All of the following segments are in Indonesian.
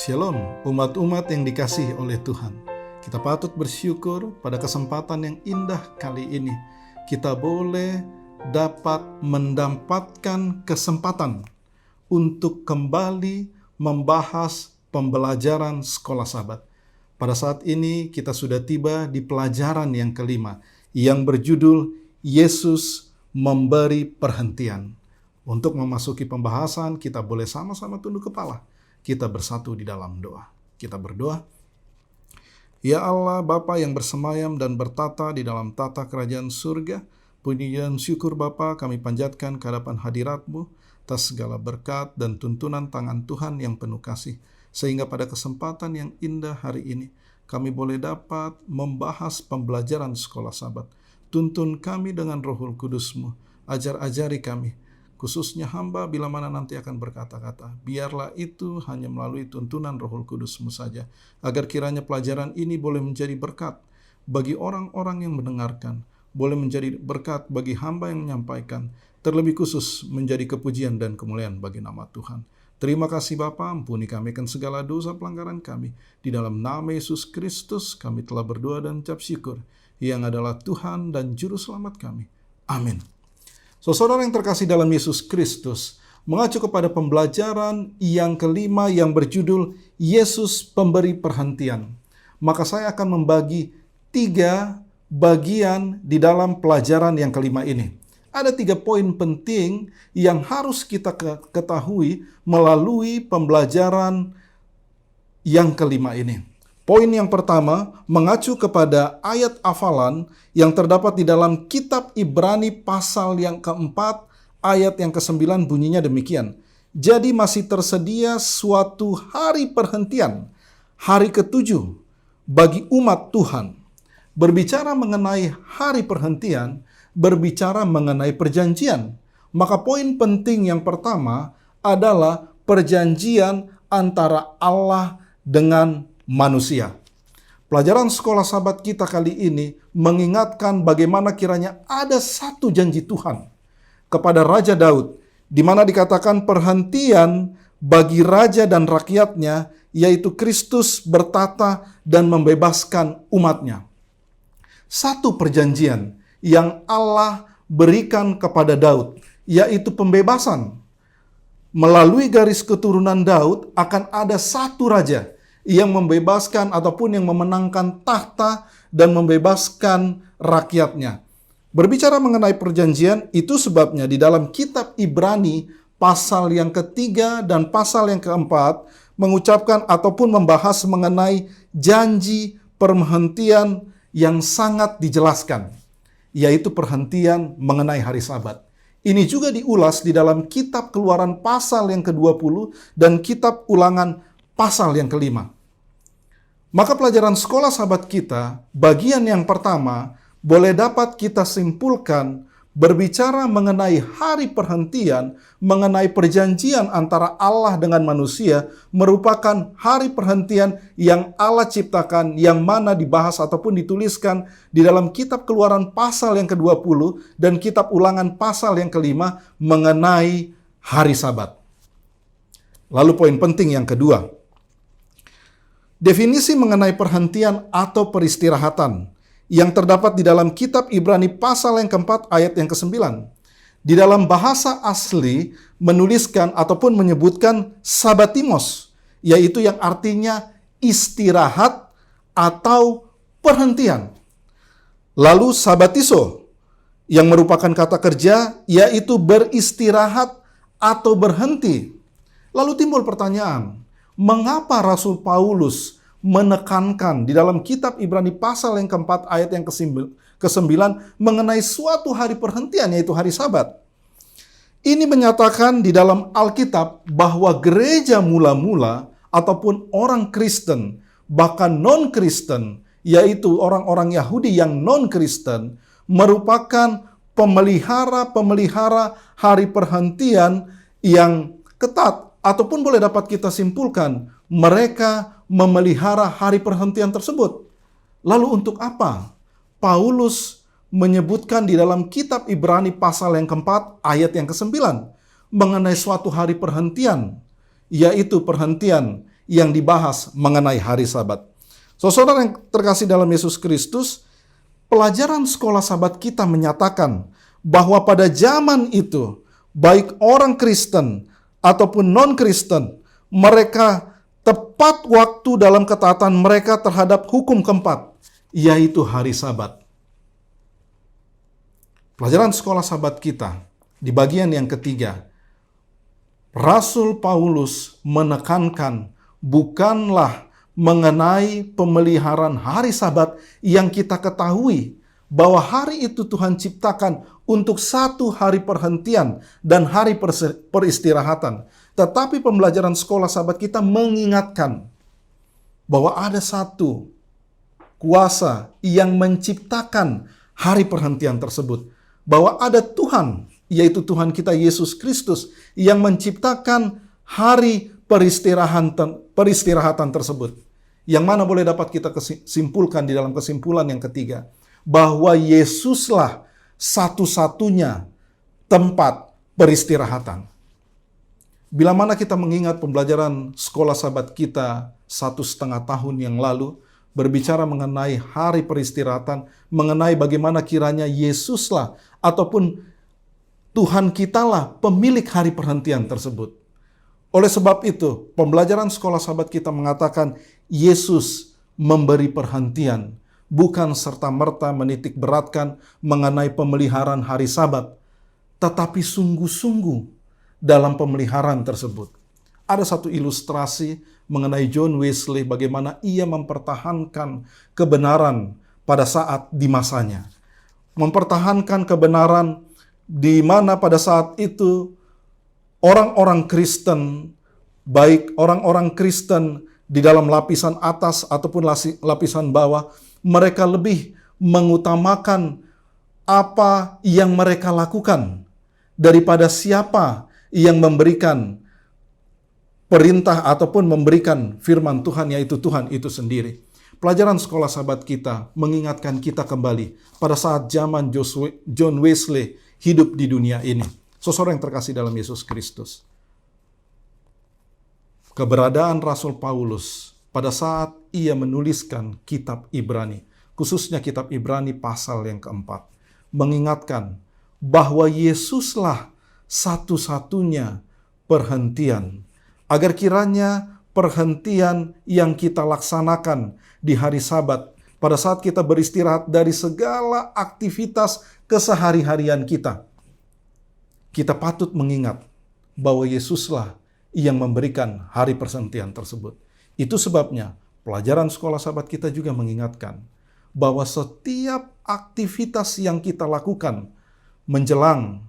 Shalom, umat-umat yang dikasihi oleh Tuhan. Kita patut bersyukur pada kesempatan yang indah kali ini. Kita boleh dapat mendapatkan kesempatan untuk kembali membahas pembelajaran Sekolah Sabat. Pada saat ini kita sudah tiba di pelajaran yang kelima, yang berjudul Yesus Memberi Perhentian. Untuk memasuki pembahasan, kita boleh sama-sama tunduk kepala. Kita bersatu di dalam doa. Kita berdoa. Ya Allah, Bapa yang bersemayam dan bertata di dalam tata kerajaan surga, puji dan syukur Bapa kami panjatkan ke hadapan hadirat-Mu atas segala berkat dan tuntunan tangan Tuhan yang penuh kasih. Sehingga pada kesempatan yang indah hari ini, kami boleh dapat membahas pembelajaran Sekolah Sabat. Tuntun kami dengan Roh Kudus-Mu. Ajar-ajari kami. Khususnya hamba bila mana nanti akan berkata-kata. Biarlah itu hanya melalui tuntunan Roh Kudus-Mu saja. Agar kiranya pelajaran ini boleh menjadi berkat bagi orang-orang yang mendengarkan. Boleh menjadi berkat bagi hamba yang menyampaikan. Terlebih khusus menjadi kepujian dan kemuliaan bagi nama Tuhan. Terima kasih Bapa, ampuni kami akan segala dosa pelanggaran kami. Di dalam nama Yesus Kristus kami telah berdoa dan ucap syukur. Yang adalah Tuhan dan Juru Selamat kami. Amin. Saudara yang terkasih dalam Yesus Kristus, mengacu kepada pembelajaran yang kelima yang berjudul Yesus Pemberi Perhentian. Maka saya akan membagi 3 bagian di dalam pelajaran yang kelima ini. Ada 3 poin penting yang harus kita ketahui melalui pembelajaran yang kelima ini. Poin yang pertama mengacu kepada ayat hafalan yang terdapat di dalam kitab Ibrani pasal yang keempat, ayat yang ke-9 bunyinya demikian. Jadi masih tersedia suatu hari perhentian, hari ke-7 bagi umat Tuhan. Berbicara mengenai hari perhentian, berbicara mengenai perjanjian. Maka poin penting yang pertama adalah perjanjian antara Allah dengan manusia. Pelajaran Sekolah Sabat kita kali ini mengingatkan bagaimana kiranya ada satu janji Tuhan kepada Raja Daud, di mana dikatakan perhentian bagi raja dan rakyatnya, yaitu Kristus bertata dan membebaskan umatnya. Satu perjanjian yang Allah berikan kepada Daud, yaitu pembebasan. Melalui garis keturunan Daud akan ada satu raja yang membebaskan ataupun yang memenangkan tahta dan membebaskan rakyatnya. Berbicara mengenai perjanjian, itu sebabnya di dalam kitab Ibrani pasal yang ketiga dan pasal yang keempat mengucapkan ataupun membahas mengenai janji perhentian yang sangat dijelaskan, yaitu perhentian mengenai hari Sabat. Ini juga diulas di dalam kitab Keluaran pasal yang ke-20 dan kitab Ulangan pasal yang kelima. Maka pelajaran Sekolah Sabat kita, bagian yang pertama, boleh dapat kita simpulkan berbicara mengenai hari perhentian, mengenai perjanjian antara Allah dengan manusia, merupakan hari perhentian yang Allah ciptakan, yang mana dibahas ataupun dituliskan di dalam kitab Keluaran pasal yang ke-20 dan kitab Ulangan pasal yang kelima mengenai hari Sabat. Lalu poin penting yang kedua, definisi mengenai perhentian atau peristirahatan yang terdapat di dalam kitab Ibrani pasal yang keempat ayat yang ke-9. Di dalam bahasa asli menuliskan ataupun menyebutkan sabatimos, yaitu yang artinya istirahat atau perhentian. Lalu sabatiso yang merupakan kata kerja, yaitu beristirahat atau berhenti. Lalu timbul pertanyaan, mengapa Rasul Paulus menekankan di dalam kitab Ibrani pasal yang keempat ayat yang ke-9 mengenai suatu hari perhentian, yaitu hari Sabat? Ini menyatakan di dalam Alkitab bahwa gereja mula-mula ataupun orang Kristen, bahkan non-Kristen, yaitu orang-orang Yahudi yang non-Kristen, merupakan pemelihara hari perhentian yang ketat. Ataupun boleh dapat kita simpulkan, mereka memelihara hari perhentian tersebut. Lalu untuk apa Paulus menyebutkan di dalam kitab Ibrani pasal yang keempat ayat yang ke-9 mengenai suatu hari perhentian, yaitu perhentian yang dibahas mengenai hari Sabat. Saudara yang terkasih dalam Yesus Kristus, pelajaran sekolah Sabat kita menyatakan bahwa pada zaman itu, baik orang Kristen ataupun non-Kristen, mereka tepat waktu dalam ketaatan mereka terhadap hukum keempat, yaitu hari Sabat. Pelajaran sekolah Sabat kita di bagian yang ketiga, Rasul Paulus menekankan bukanlah mengenai pemeliharaan hari Sabat yang kita ketahui bahwa hari itu Tuhan ciptakan untuk satu hari perhentian dan hari peristirahatan. Tetapi pembelajaran sekolah Sabat kita mengingatkan bahwa ada satu kuasa yang menciptakan hari perhentian tersebut. Bahwa ada Tuhan, yaitu Tuhan kita Yesus Kristus, yang menciptakan hari peristirahatan tersebut. Yang mana boleh dapat kita simpulkan di dalam kesimpulan yang ketiga, bahwa Yesuslah satu-satunya tempat peristirahatan. Bila mana kita mengingat pembelajaran sekolah Sabat kita 1,5 tahun yang lalu, berbicara mengenai hari peristirahatan, mengenai bagaimana kiranya Yesuslah ataupun Tuhan kitalah pemilik hari perhentian tersebut. Oleh sebab itu, pembelajaran sekolah Sabat kita mengatakan Yesus memberi perhentian, bukan serta-merta menitik beratkan mengenai pemeliharaan hari Sabat, tetapi sungguh-sungguh dalam pemeliharaan tersebut. Ada satu ilustrasi mengenai John Wesley, bagaimana ia mempertahankan kebenaran pada saat di masanya. Mempertahankan kebenaran di mana pada saat itu orang-orang Kristen, baik orang-orang Kristen di dalam lapisan atas ataupun lapisan bawah, mereka lebih mengutamakan apa yang mereka lakukan daripada siapa yang memberikan perintah ataupun memberikan firman Tuhan, yaitu Tuhan itu sendiri. Pelajaran sekolah Sabat kita mengingatkan kita kembali pada saat zaman John Wesley hidup di dunia ini. Saudara yang terkasih dalam Yesus Kristus, keberadaan Rasul Paulus pada saat ia menuliskan kitab Ibrani, khususnya kitab Ibrani pasal yang keempat, mengingatkan bahwa Yesuslah satu-satunya perhentian, agar kiranya perhentian yang kita laksanakan di hari Sabat, pada saat kita beristirahat dari segala aktivitas kesehari-harian kita, kita patut mengingat bahwa Yesuslah yang memberikan hari perhentian tersebut. Itu sebabnya pelajaran sekolah Sabat kita juga mengingatkan bahwa setiap aktivitas yang kita lakukan menjelang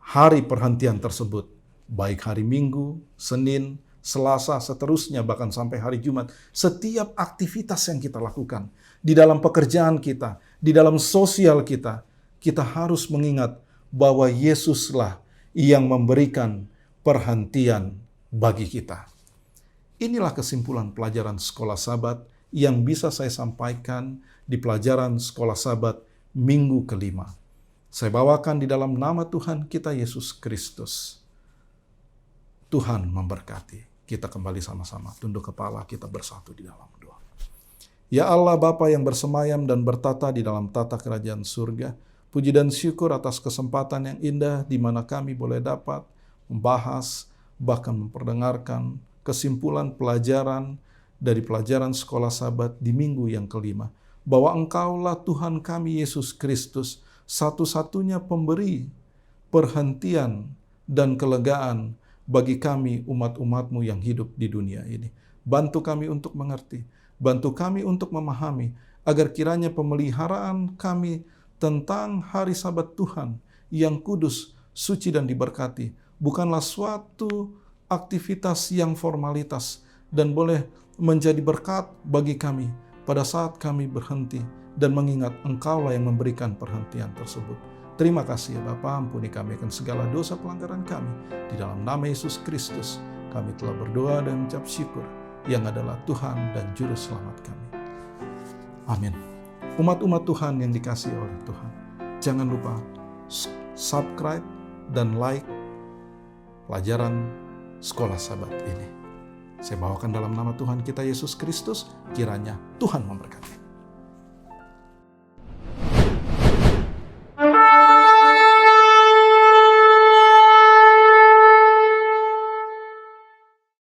hari perhentian tersebut, baik hari Minggu, Senin, Selasa, seterusnya, bahkan sampai hari Jumat, setiap aktivitas yang kita lakukan, di dalam pekerjaan kita, di dalam sosial kita, kita harus mengingat bahwa Yesuslah yang memberikan perhentian bagi kita. Inilah kesimpulan pelajaran sekolah Sabat yang bisa saya sampaikan di pelajaran sekolah Sabat minggu kelima. Saya bawakan di dalam nama Tuhan kita Yesus Kristus. Tuhan memberkati. Kita kembali sama-sama tunduk kepala, kita bersatu di dalam doa. Ya Allah Bapa yang bersemayam dan bertata di dalam tata kerajaan surga, puji dan syukur atas kesempatan yang indah di mana kami boleh dapat membahas, bahkan memperdengarkan kesimpulan pelajaran dari pelajaran sekolah Sabat di minggu yang kelima. Bahwa Engkaulah Tuhan kami Yesus Kristus, satu-satunya pemberi perhentian dan kelegaan bagi kami umat-umat-Mu yang hidup di dunia ini. Bantu kami untuk mengerti, bantu kami untuk memahami, agar kiranya pemeliharaan kami tentang hari Sabat Tuhan yang kudus, suci dan diberkati, bukanlah suatu aktivitas yang formalitas, dan boleh menjadi berkat bagi kami pada saat kami berhenti dan mengingat Engkaulah yang memberikan perhentian tersebut. Terima kasih ya Bapa, ampuni kami akan segala dosa pelanggaran kami. Di dalam nama Yesus Kristus, kami telah berdoa dan mengucap syukur, yang adalah Tuhan dan Juru Selamat kami. Amin. Umat-umat Tuhan yang dikasihi oleh Tuhan, jangan lupa subscribe dan like pelajaran sekolah Sabat ini. Saya bawakan dalam nama Tuhan kita Yesus Kristus, kiranya Tuhan memberkati.